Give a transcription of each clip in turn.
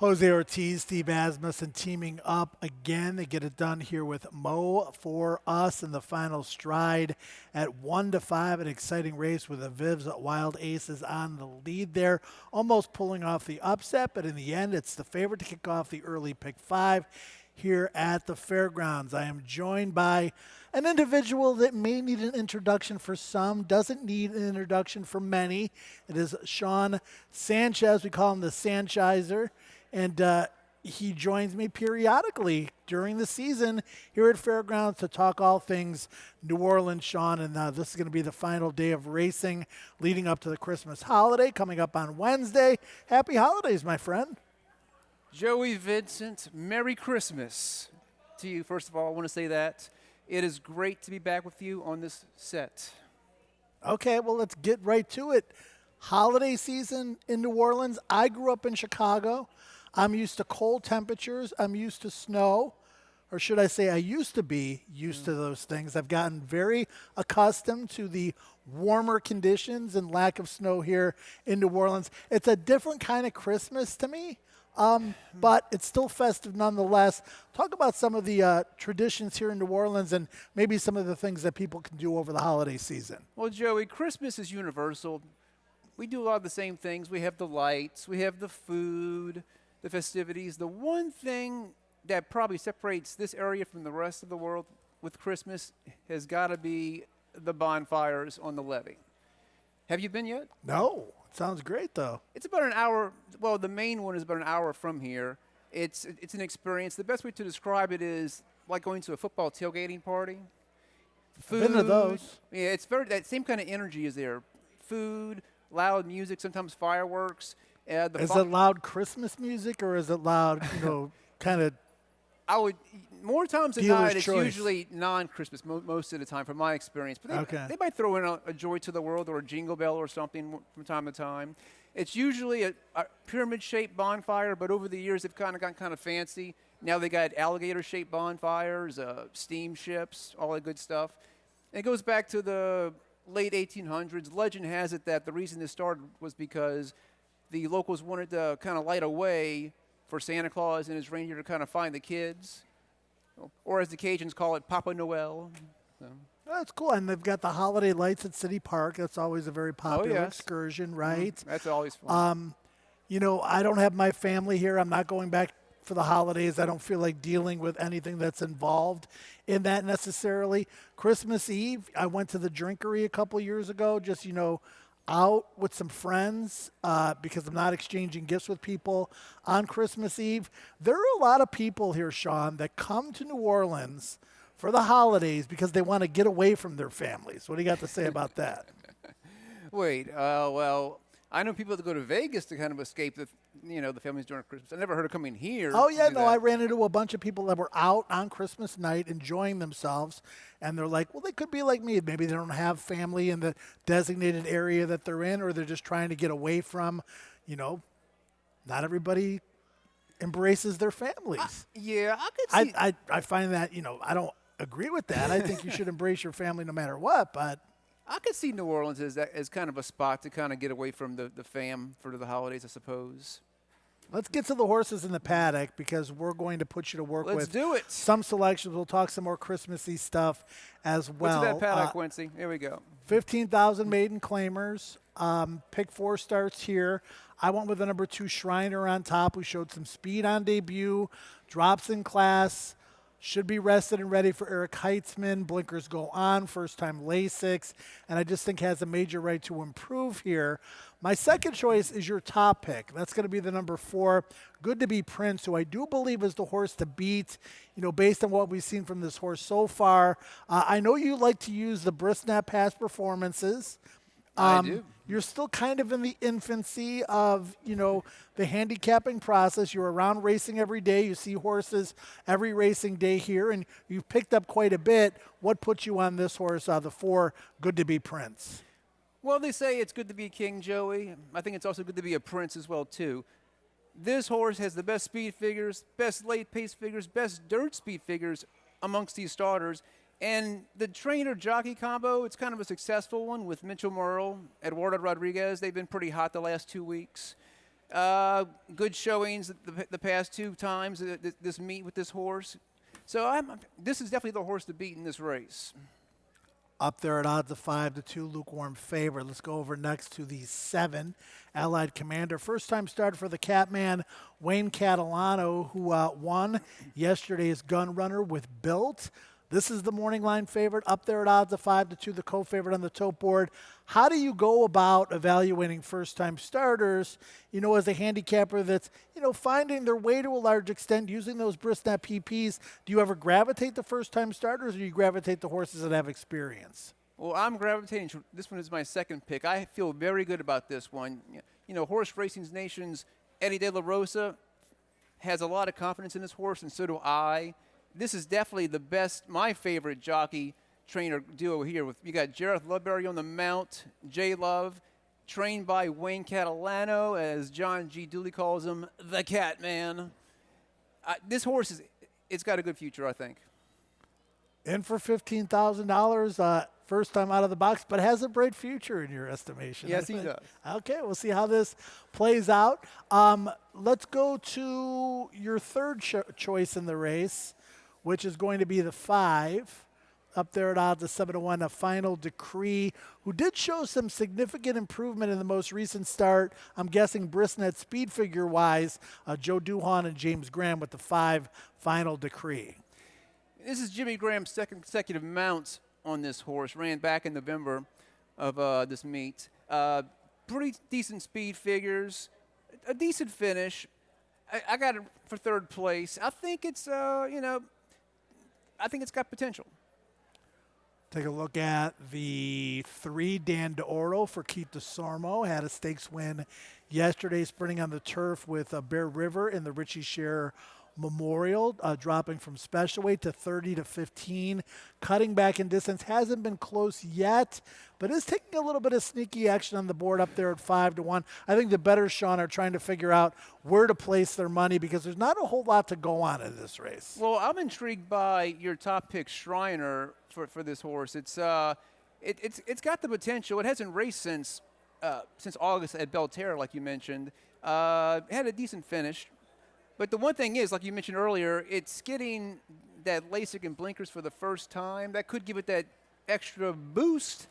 Jose Ortiz, Steve Asmussen teaming up again. They get it done here with Mo for us in the final stride at 1-5. An exciting race with the Viv's Wild Aces on the lead there, almost pulling off the upset, but in the end, it's the favorite to kick off the early pick five here at the fairgrounds. I am joined by an individual that may need an introduction for some, doesn't need an introduction for many. It is Sean Sanchez. We call him the Sanchizer. And he joins me periodically during the season here at Fairgrounds to talk all things New Orleans, Sean. And this is going to be the final day of racing leading up to the Christmas holiday coming up on Wednesday. Happy holidays, my friend. Joey Vincent, Merry Christmas to you. First of all, I want to say that it is great to be back with you on this set. Okay, well, let's get right to it. Holiday season in New Orleans. I grew up in Chicago. I'm used to cold temperatures. I'm used to snow. Or should I say I used to be used to those things. I've gotten very accustomed to the warmer conditions and lack of snow here in New Orleans. It's a different kind of Christmas to me, but it's still festive nonetheless. Talk about some of the traditions here in New Orleans and maybe some of the things that people can do over the holiday season. Well, Joey, Christmas is universal. We do a lot of the same things. We have the lights, we have the food, the festivities. The one thing that probably separates this area from the rest of the world with Christmas has got to be the bonfires on the levee. Have you been yet? No, it sounds great though. It's about an hour. Well, the main one is about an hour from here. It's an experience. The best way to describe it is like going to a football tailgating party. Food, Been to those. Yeah, it's very that same kind of energy is there. Food, loud music, sometimes fireworks. Is it loud Christmas music or is it loud, kind of I would more times than dealer's not. It's choice? usually non-Christmas most of the time, from my experience. But Okay. they might throw in a Joy to the World or a Jingle Bell or something from time to time. It's usually a pyramid-shaped bonfire, but over the years they've kind of gotten kind of fancy. Now they got alligator-shaped bonfires, steamships, all that good stuff. And it goes back to the late 1800s. Legend has it that the reason this started was because the locals wanted to kind of light a way for Santa Claus and his reindeer to kind of find the kids, or as the Cajuns call it, Papa Noel. So. That's cool. And they've got the holiday lights at City Park. That's always a very popular yes. excursion, right? That's always fun. I don't have my family here. I'm not going back for the holidays. I don't feel like dealing with anything that's involved in that necessarily. Christmas Eve, I went to the Drinkery a couple years ago, just, out with some friends because I'm not exchanging gifts with people on Christmas Eve. There are a lot of people here, Sean, that come to New Orleans for the holidays because they want to get away from their families. What do you got to say about that? Wait, well, I know people that go to Vegas to kind of escape the families during Christmas. I never heard of coming here. Oh, to yeah, do no, that. I ran into a bunch of people that were out on Christmas night enjoying themselves, and they're like, well, they could be like me. Maybe they don't have family in the designated area that they're in, or they're just trying to get away from, not everybody embraces their families. Yeah, I could see. I find that, I don't agree with that. I think you should embrace your family no matter what, but I could see New Orleans as kind of a spot to kind of get away from the fam for the holidays, I suppose. let's get to the horses in the paddock because we're going to put you to work Let's with do it. some selections. We'll talk some more Christmassy stuff as well. What's that paddock, Quincy? Here we go. 15,000 maiden claimers. Pick four starts here. I went with the number 2 Shriner on top, who showed some speed on debut, drops in class, should be rested and ready for Eric Heitzman. Blinkers go on, first time Lasix, and I just think has a major right to improve here. My second choice is your top pick. That's going to be the number 4, Good to Be Prince, who I do believe is the horse to beat, based on what we've seen from this horse so far. I know you like to use the Brisnap past performances. I do. You're still kind of in the infancy of, the handicapping process. You're around racing every day. You see horses every racing day here, and you've picked up quite a bit. What puts you on this horse, the 4, Good to Be Prince? Well, they say it's good to be a king, Joey. I think it's also good to be a prince as well, too. This horse has the best speed figures, best late pace figures, best dirt speed figures amongst these starters. And the trainer-jockey combo, it's kind of a successful one with Mitchell Merle, Eduardo Rodriguez. They've been pretty hot the last 2 weeks. Good showings the past 2 times this meet with this horse. So this is definitely the horse to beat in this race. Up there at odds of 5-2, lukewarm favorite. Let's go over next to the 7, Allied Commander. First time starter for the Catman, Wayne Catalano, who won yesterday's Gun Runner with Built. This is the morning line favorite, up there at odds of 5-2, the co-favorite on the tote board. How do you go about evaluating first-time starters, as a handicapper that's, finding their way to a large extent using those Brisnet PPs? Do you ever gravitate to first-time starters, or do you gravitate to horses that have experience? Well, I'm gravitating to this one is my second pick. I feel very good about this one. Horse Racing Nation's Eddie De La Rosa has a lot of confidence in this horse, and so do I. This is definitely the best, my favorite jockey trainer duo here. You got Jareth Ludbury on the mount, J Love, trained by Wayne Catalano, as John G. Dooley calls him, the Catman. This horse it's got a good future, I think. In for $15,000, first time out of the box, but has a bright future in your estimation. Yes, he does. Okay, we'll see how this plays out. Let's go to your third choice in the race, which is going to be the 5, up there at odds of 7-1, a Final Decree, who did show some significant improvement in the most recent start. I'm guessing Brisnet speed figure-wise, Joe Duhan and James Graham with the 5, Final Decree. This is Jimmy Graham's second consecutive mount on this horse. Ran back in November of this meet. Pretty decent speed figures, a decent finish. I got it for third place. I think it's, I think it's got potential. Take a look at the 3, Dan D'Oro for Keith DeSormo. Had a stakes win yesterday, sprinting on the turf with Bear River in the Richie Share Memorial, dropping from special weight to 30-15, cutting back in distance. Hasn't been close yet, but is taking a little bit of sneaky action on the board up there at 5-1. I think the bettors, Sean, are trying to figure out where to place their money because there's not a whole lot to go on in this race. Well, I'm intrigued by your top pick, Shriner, for this horse. It's got the potential. It hasn't raced since August at Belterra, like you mentioned. Had a decent finish. But the one thing is, like you mentioned earlier, it's getting that LASIK and blinkers for the first time. That could give it that extra boost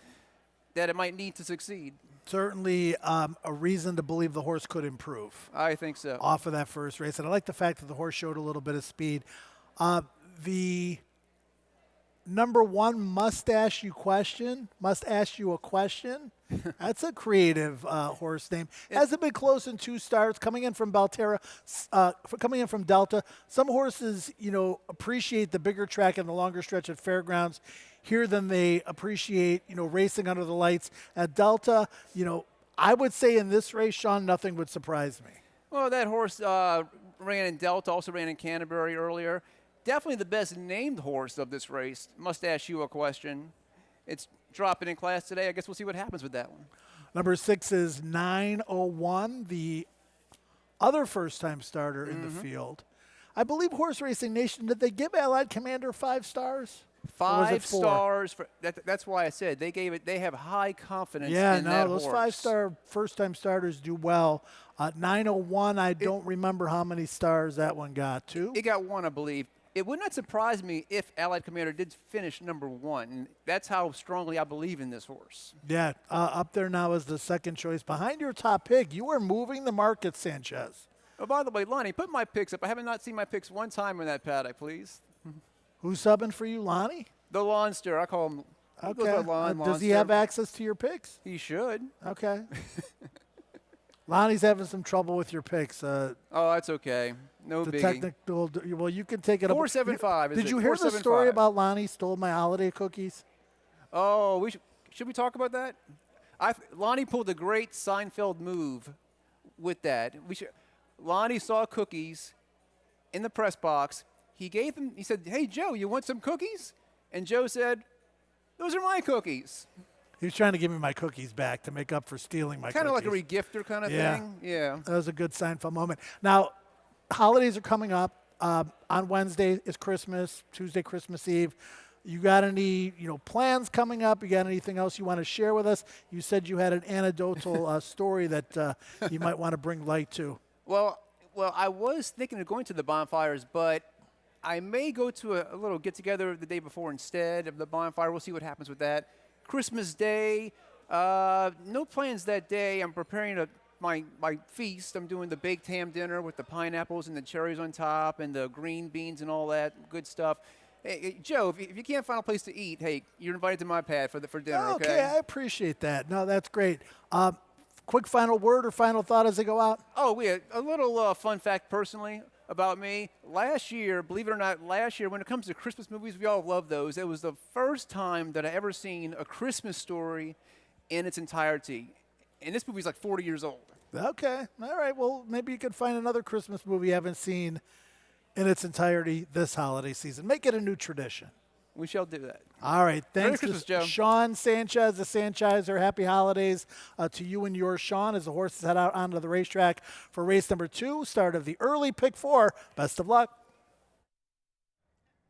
that it might need to succeed. Certainly a reason to believe the horse could improve. I think so. Off of that first race. And I like the fact that the horse showed a little bit of speed. The number 1 must ask you a question. That's a creative horse name. Hasn't been close in 2 starts. Coming in from Belterra, coming in from Delta. Some horses, appreciate the bigger track and the longer stretch at fairgrounds here than they appreciate, racing under the lights at Delta. I would say in this race, Sean, nothing would surprise me. Well, that horse ran in Delta, also ran in Canterbury earlier. Definitely the best named horse of this race. Must ask you a question. It's dropping in class today. I guess we'll see what happens with that one. Number 6 is 901, the other first-time starter in the field. I believe Horse Racing Nation, did they give Allied Commander 5 stars? 5 stars. That's why I said they gave it. They have high confidence in that horse. Those 5-star first-time starters do well. 901, I don't remember how many stars that one got. 2? It got 1, I believe. It would not surprise me if Allied Commander did finish number 1. And that's how strongly I believe in this horse. Yeah, up there now is the second choice. Behind your top pick, you are moving the market, Sanchez. Oh, by the way, Lonnie, put my picks up. I have not seen my picks one time in that paddock, please. Who's subbing for you, Lonnie? The Lawnster. I call him. Okay. Does he have access to your picks? He should. Okay. Lonnie's having some trouble with your picks. Oh, that's okay. No the biggie. Technical. Well, you can take it. 475. Did you hear the story about Lonnie stole my holiday cookies? Oh, should we talk about that? Lonnie pulled a great Seinfeld move with that. Lonnie saw cookies in the press box. He gave them. He said, "Hey Joe, you want some cookies?" And Joe said, "Those are my cookies." He was trying to give me my cookies back to make up for stealing my cookies. Kind of like a regifter kind of thing. Yeah. That was a good Seinfeld moment. Now, holidays are coming up. On Wednesday is Christmas, Tuesday, Christmas Eve. You got any, plans coming up? You got anything else you want to share with us? You said you had an anecdotal story that you might want to bring light to. Well, I was thinking of going to the bonfires, but I may go to a little get-together the day before instead of the bonfire. We'll see what happens with that. Christmas Day, no plans that day. I'm preparing my feast. I'm doing the baked ham dinner with the pineapples and the cherries on top and the green beans and all that good stuff. Hey, Joe, if you can't find a place to eat, hey, you're invited to my pad for dinner, okay? Okay, I appreciate that. No, that's great. Quick final word or final thought as they go out? Oh, we had a little fun fact personally about me. Last year, believe it or not, when it comes to Christmas movies, we all love those. It was the first time that I ever seen a Christmas Story in its entirety. And this movie's like 40 years old. Okay. All right. Well, maybe you could find another Christmas movie you haven't seen in its entirety this holiday season. Make it a new tradition. We shall do that. All right. Merry Thanks Christmas, to Joe. Sean Sanchez, the Sanchizer. Happy holidays to you and yours, Sean, as the horses head out onto the racetrack for race number 2, start of the early pick 4. Best of luck.